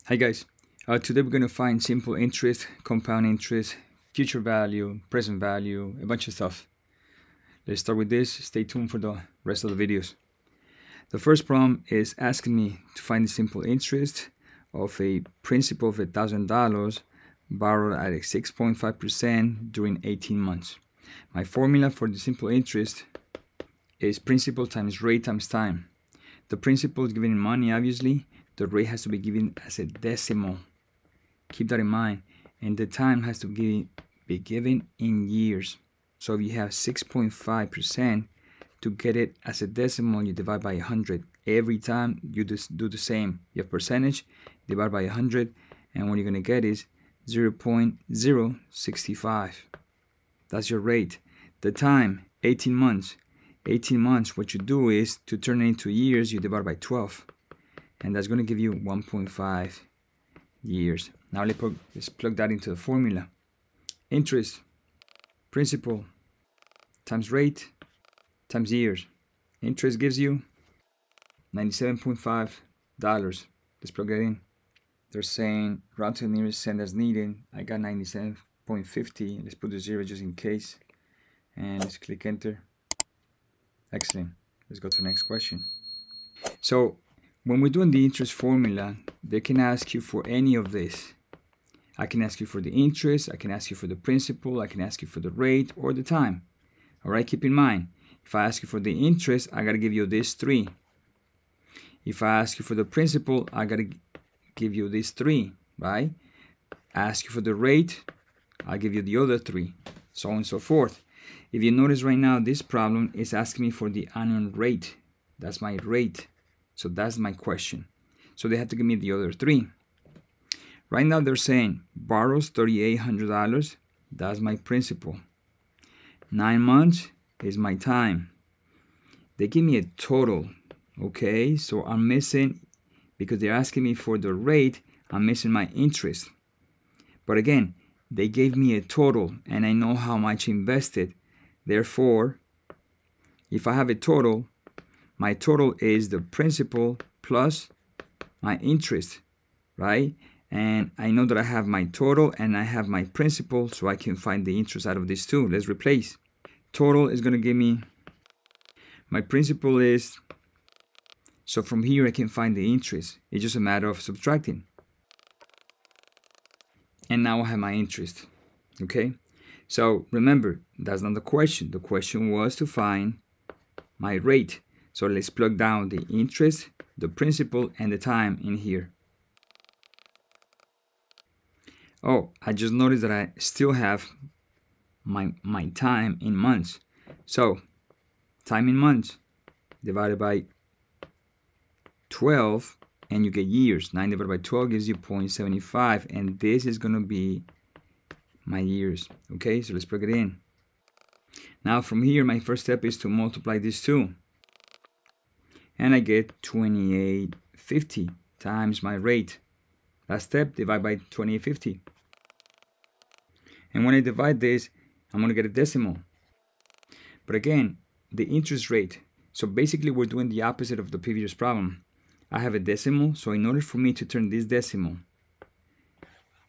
Hi guys, today we're going to find simple interest, compound interest, future value, present value, a bunch of stuff. Let's start with this. Stay tuned for the rest of the videos. The first problem is asking me to find the simple interest of a principal of $1,000 borrowed at a 6.5% during 18 months. My formula for the simple interest is principal times rate times time. The principal is given in money, obviously. The rate has to be given as a decimal. Keep that in mind. And the time has to be given in years. So if you have 6.5%, to get it as a decimal, you divide by 100. Every time you just do the same. You have percentage, divide by 100, and what you're going to get is 0.065. That's your rate. The time, 18 months. 18 months, what you do is, to turn it into years, you divide by 12. And that's going to give you 1.5 years. Now let's plug that into the formula. Interest, principal, times rate, times years. Interest gives you $97.5. Let's plug that in. They're saying round to the nearest cent as needed. I got 97.50. Let's put the 0 just in case. And let's click enter. Excellent. Let's go to the next question. So when we're doing the interest formula, they can ask you for any of this. I can ask you for the interest, I can ask you for the principal, I can ask you for the rate or the time. Alright, keep in mind, if I ask you for the interest, I gotta give you this 3. If I ask you for the principal, I gotta give you this 3, right? Ask you for the rate, I'll give you the other 3, so on and so forth. If you notice right now, this problem is asking me for the annual rate. That's my rate. So that's my question. So they have to give me the other 3. Right now they're saying borrows $3,800. That's my principal. 9 months is my time. They give me a total. Okay, so I'm missing, because they're asking me for the rate, I'm missing my interest. But again, they gave me a total and I know how much invested. Therefore, if I have a total, my total is the principal plus my interest, right? And I know that I have my total and I have my principal, so I can find the interest out of these two. Let's replace. Total is going to give me, my principal is, so from here I can find the interest. It's just a matter of subtracting. And now I have my interest, okay? So remember, that's not the question. The question was to find my rate. So let's plug down the interest, the principal, and the time in here. Oh, I just noticed that I still have my time in months. So time in months divided by 12, and you get years. 9 divided by 12 gives you 0.75, and this is going to be my years. Okay, so let's plug it in. Now from here, my first step is to multiply these two. And I get 2850 times my rate. Last step, divide by 2850. And when I divide this, I'm going to get a decimal. But again, the interest rate. So basically, we're doing the opposite of the previous problem. I have a decimal, so in order for me to turn this decimal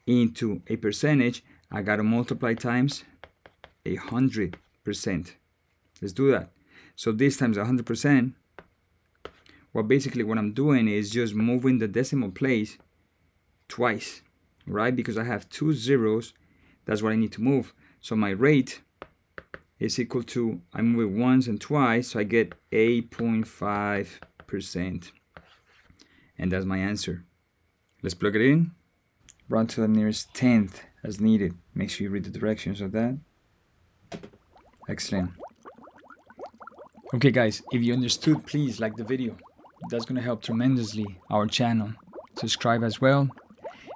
into a percentage, I got to multiply times 100%. Let's do that. So this times 100%. Well, basically what I'm doing is just moving the decimal place twice, right? Because I have 2 zeros, that's what I need to move. So my rate is equal to, I move it once and twice, so I get 8.5%. And that's my answer. Let's plug it in. Round to the nearest tenth as needed. Make sure you read the directions of that. Excellent. Okay guys, if you understood, please like the video. That's going to help tremendously our channel. Subscribe as well.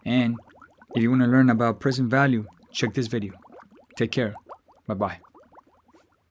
And if you want to learn about present value, check this video. Take care. Bye-bye.